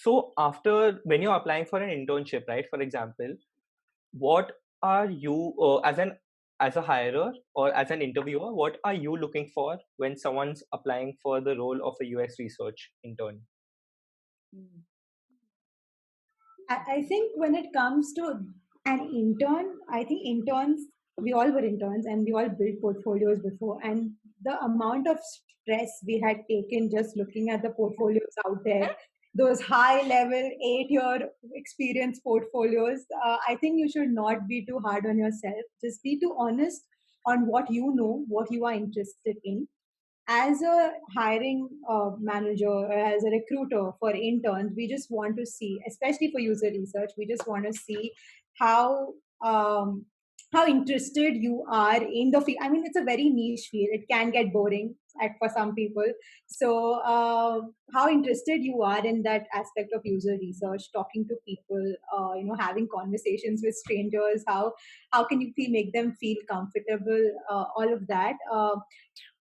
So after, when you're applying for an internship, right, for example, what are you, as a hirer or as an interviewer, what are you looking for when someone's applying for the role of a UX research intern? I think when it comes to an intern, I think interns, we all were interns and we all built portfolios before. And the amount of stress we had taken just looking at the portfolios out there, those high level 8 year experience portfolios, I think you should not be too hard on yourself. Just be too honest on what you know, what you are interested in. As a hiring manager or as a recruiter for interns, we just want to see, especially for user research, we just want to see how um, how interested you are in the field. I mean, it's a very niche field. It can get boring for some people. So, how interested you are in that aspect of user research, talking to people, having conversations with strangers. How can you make them feel comfortable? All of that.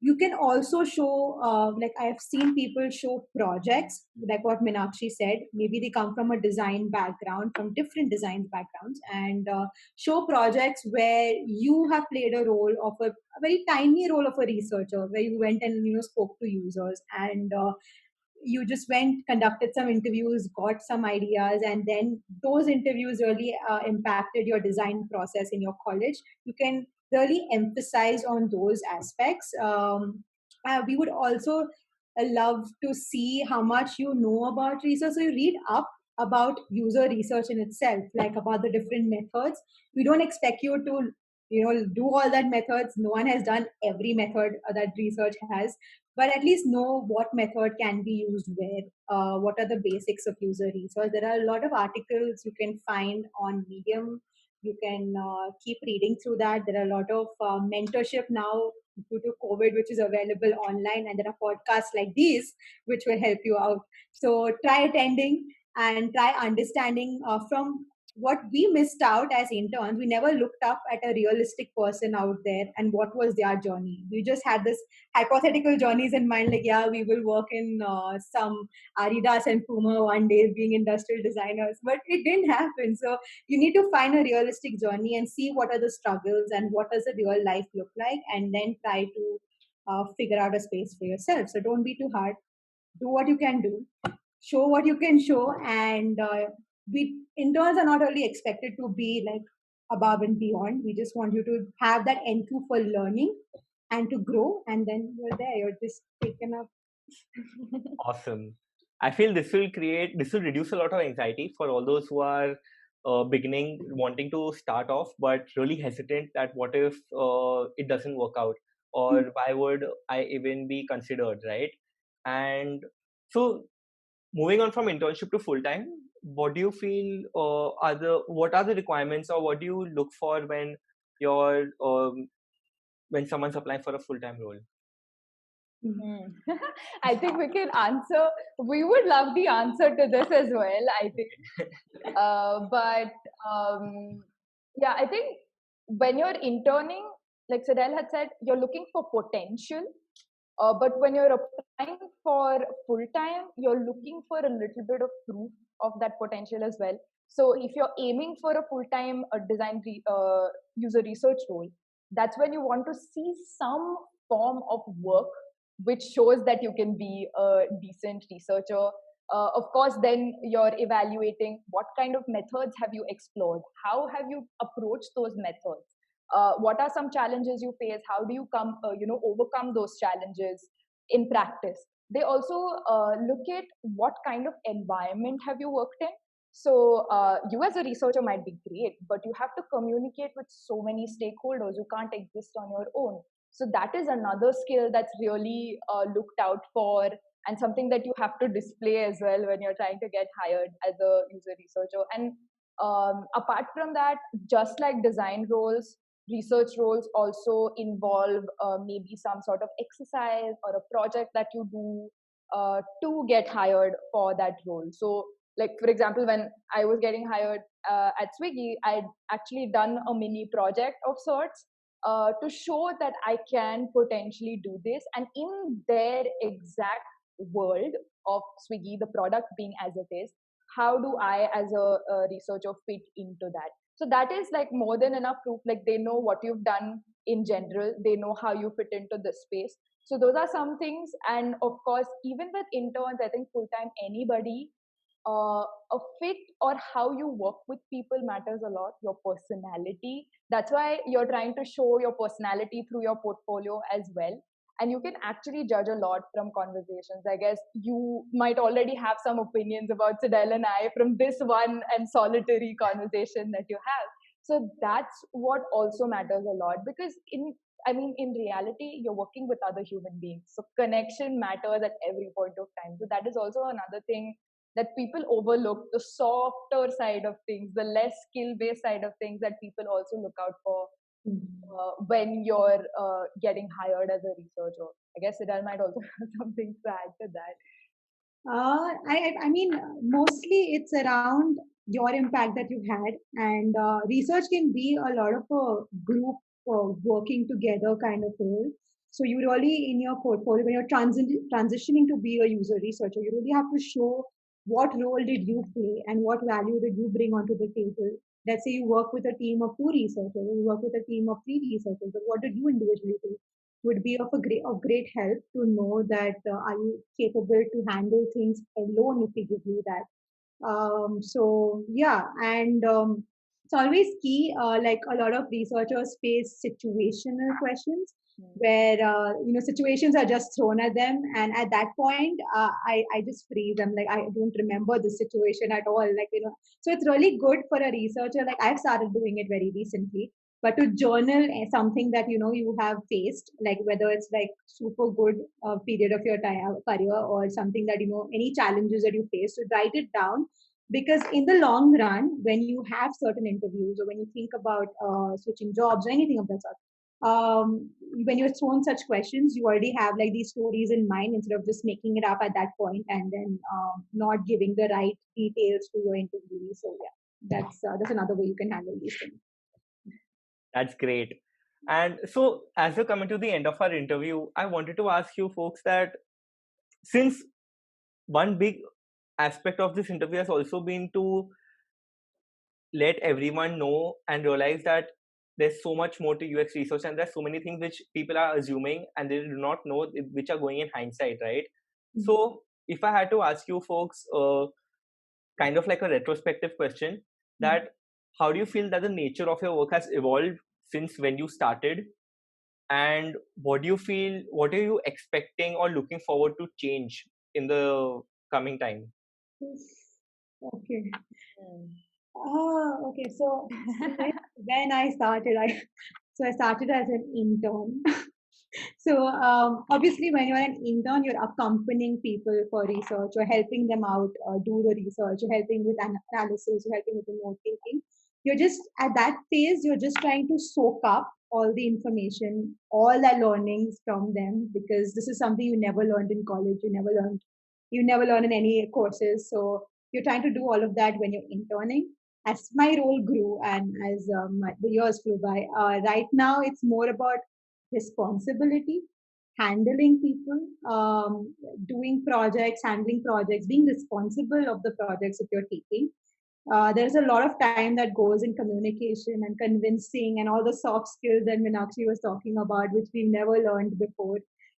You can also show, like I have seen people show projects, like what Meenakshi said. Maybe they come from a design background, from different design backgrounds, and show projects where you have played a role of a very tiny role of a researcher, where you went and spoke to users, and you just went, conducted some interviews, got some ideas, and then those interviews really impacted your design process in your college. You can really emphasize on those aspects. We would also love to see how much you know about research. So you read up about user research in itself, like about the different methods. We don't expect you to do all that methods. No one has done every method that research has, but at least know what method can be used where. What are the basics of user research? There are a lot of articles you can find on Medium. You can keep reading through that. There are a lot of mentorship now due to COVID, which is available online, and there are podcasts like these which will help you out. So try attending and try understanding from what we missed out as interns. We never looked up at a realistic person out there and what was their journey. We just had this hypothetical journeys in mind, like, yeah, we will work in some Adidas and Puma one day being industrial designers, but it didn't happen. So you need to find a realistic journey and see what are the struggles and what does the real life look like, and then try to figure out a space for yourself. So don't be too hard. Do what you can do, show what you can show, and we interns are not only expected to be like above and beyond. We just want you to have that NQ for learning and to grow, and then you're there. You're just taken up. Awesome. I feel this will reduce a lot of anxiety for all those who are beginning, wanting to start off, but really hesitant that what if it doesn't work out, or why would I even be considered, right? And so, moving on from internship to full time, what do you feel what are the requirements, or what do you look for you're when someone's applying for a full time role? I think we can answer. We would love the answer to this as well, I think. But yeah, I think when you're interning, like Cydelle had said, you're looking for potential. But when you're applying for full time, you're looking for a little bit of proof of that potential as well. So if you're aiming for a full time user research role, that's when you want to see some form of work which shows that you can be a decent researcher. Of course, then you're evaluating what kind of methods have you explored, how have you approached those methods, what are some challenges you face, how do you overcome those challenges in practice. They also look at what kind of environment have you worked in. So you as a researcher might be great, but you have to communicate with so many stakeholders. You can't exist on your own. So that is another skill that's really looked out for, and something that you have to display as well when you're trying to get hired as a user researcher. And apart from that, just like design roles, research roles also involve maybe some sort of exercise or a project that you do to get hired for that role. So, like for example, when I was getting hired at Swiggy, I'd actually done a mini project of sorts to show that I can potentially do this. And in their exact world of Swiggy, the product being as it is, how do I as a researcher fit into that? So that is like more than enough proof. Like they know what you've done in general, they know how you fit into this space. So those are some things. And of course, even with interns, I think full time anybody, a fit or how you work with people matters a lot. Your personality. That's why you're trying to show your personality through your portfolio as well. And you can actually judge a lot from conversations. I guess you might already have some opinions about Cydelle and I from this one and solitary conversation that you have. So that's what also matters a lot, because in reality, you're working with other human beings. So connection matters at every point of time. So that is also another thing that people overlook, the softer side of things, the less skill based side of things that people also look out for when you're getting hired as a researcher. I guess Cydelle might also have something to add to that. I mean, mostly it's around your impact that you've had, and research can be a lot of a group working together kind of role. So you really, in your portfolio, when you're transitioning to be a user researcher, you really have to show what role did you play and what value did you bring onto the table. Let's say you work with a team of 2 researchers, you work with a team of 3 researchers, but what did you individually do? Would be of great help to know that are you capable to handle things alone if we give you that. So yeah, and it's always key. Like a lot of researchers face situational questions where situations are just thrown at them, and at that point, I just freeze. I'm like, I don't remember the situation at all. Like so it's really good for a researcher. Like I've started doing it very recently, but to journal something that you have faced, like whether it's like super good period of your time career or something that any challenges that you face, to write it down, because in the long run when you have certain interviews or when you think about switching jobs or anything of that sort, when you're thrown such questions, you already have like these stories in mind instead of just making it up at that point and then not giving the right details to your interviewee. So yeah, that's another way you can handle these things. That's great. And so, as we're coming to the end of our interview, I wanted to ask you folks that since one big aspect of this interview has also been to let everyone know and realize that there's so much more to UX research and there's so many things which people are assuming and they do not know, which are going in hindsight, right? Mm-hmm. So, if I had to ask you folks, kind of like a retrospective question, that how do you feel that the nature of your work has evolved since when you started, and what do you feel, what are you expecting or looking forward to change in the coming time? Okay. Okay. So when I started, I started as an intern. So obviously, when you're an intern, you're accompanying people for research, you're helping them out do the research, you're helping with analysis, you're helping with the note taking. You're just at that phase, you're just trying to soak up all the information, all the learnings from them, because this is something you never learned in college, you never learn in any courses. So you're trying to do all of that when you're interning. As my role grew and as the years flew by, right now it's more about responsibility, handling people, doing projects, handling projects, being responsible of the projects that you're taking. There's a lot of time that goes in communication and convincing and all the soft skills that Meenakshi was talking about, which we've never learned before.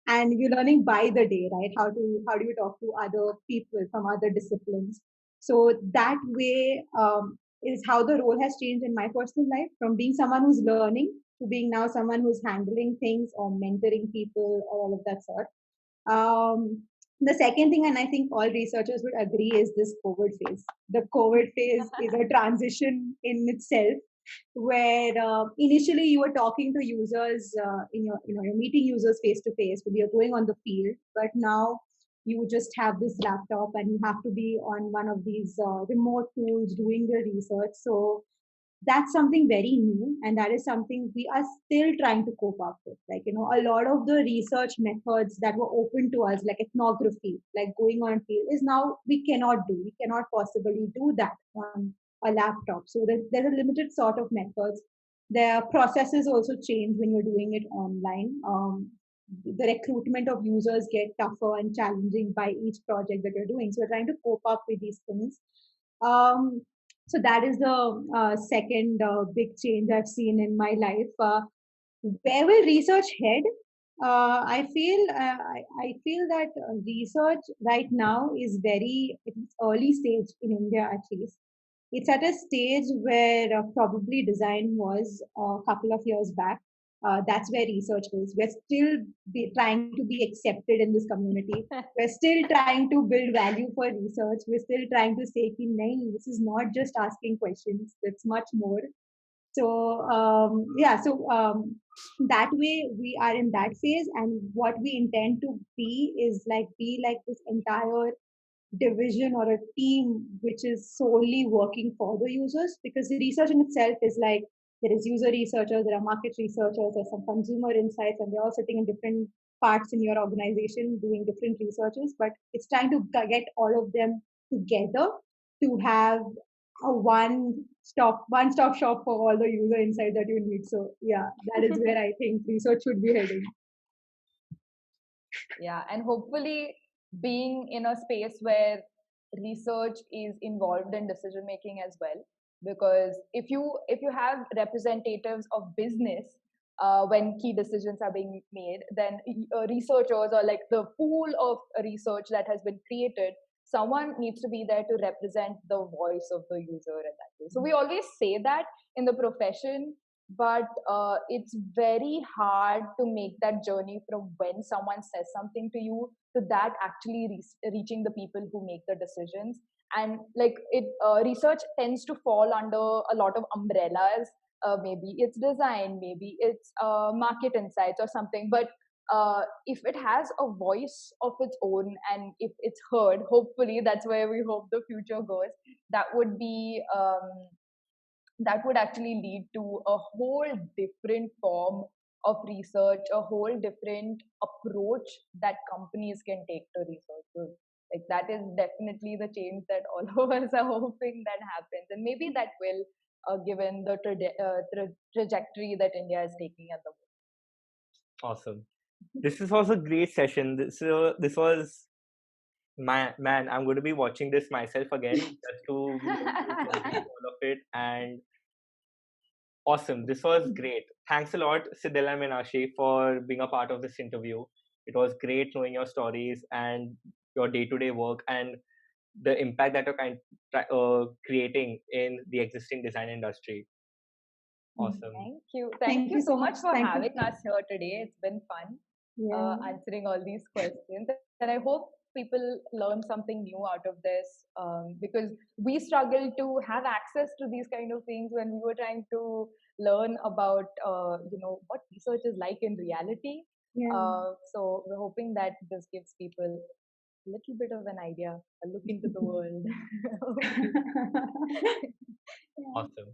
And you're learning by the day, right? How do you talk to other people from other disciplines? So that way is how the role has changed in my personal life, from being someone who's learning to being now someone who's handling things or mentoring people or all of that sort. The second thing, and I think all researchers would agree, is this COVID phase. The COVID phase is a transition in itself, where initially you were talking to users you're meeting users face to face when you're going on the field, but now you just have this laptop and you have to be on one of these remote tools doing the research. So that's something very new, and that is something we are still trying to cope up with. Like a lot of the research methods that were open to us, like ethnography, like going on field, is now we cannot possibly do that on a laptop. So there's a limited sort of methods. Their processes also change when you're doing it online. the recruitment of users get tougher and challenging by each project that you're doing. So we're trying to cope up with these things. Um, so that is the second big change I've seen in my life. Where will research head? I feel that research right now is very it's early stage in India at least. It's at a stage where probably design was a couple of years back. That's where research is. We're still trying to be accepted in this community. We're still trying to build value for research. We're still trying to say, "Ki, nahi, this is not just asking questions. It's much more." So that way we are in that phase, and what we intend to be like this entire division or a team which is solely working for the users, because the research in itself is like there is user researchers, there are market researchers, there's some consumer insights, and they're all sitting in different parts in your organization doing different researches. But it's trying to get all of them together to have a one stop shop for all the user insights that you need. So yeah, that is where I think research should be heading. Yeah, and hopefully being in a space where research is involved in decision making as well, because if you have representatives of business when key decisions are being made, then researchers, or like the pool of research that has been created, someone needs to be there to represent the voice of the user in that way. So we always say that in the profession, but it's very hard to make that journey from when someone says something to you to that actually reaching the people who make the decisions. And like it research tends to fall under a lot of umbrellas. Maybe it's design, maybe it's market insights or something, but if it has a voice of its own and if it's heard, hopefully that's where we hope the future goes, that would be that would actually lead to a whole different form of research, a whole different approach that companies can take to research. So, like that is definitely the change that all of us are hoping that happens, and maybe that will, given the trajectory that India is taking at the moment. Awesome. This was a great session. This was man. I'm going to be watching this myself again just to be able to consume all of it. And awesome. This was great. Thanks a lot, Cydelle and Meenakshi, for being a part of this interview. It was great knowing your stories and your day-to-day work and the impact that you're creating in the existing design industry. Awesome. Thank you. Thank you so much for Thank having you. us here today. It's been fun Yeah. answering all these questions. And I hope people learn something new out of this, because we struggle to have access to these kind of things when we were trying to learn about, what research is like in reality. Yeah. So we're hoping that this gives people a little bit of an idea, a look into the world. Awesome.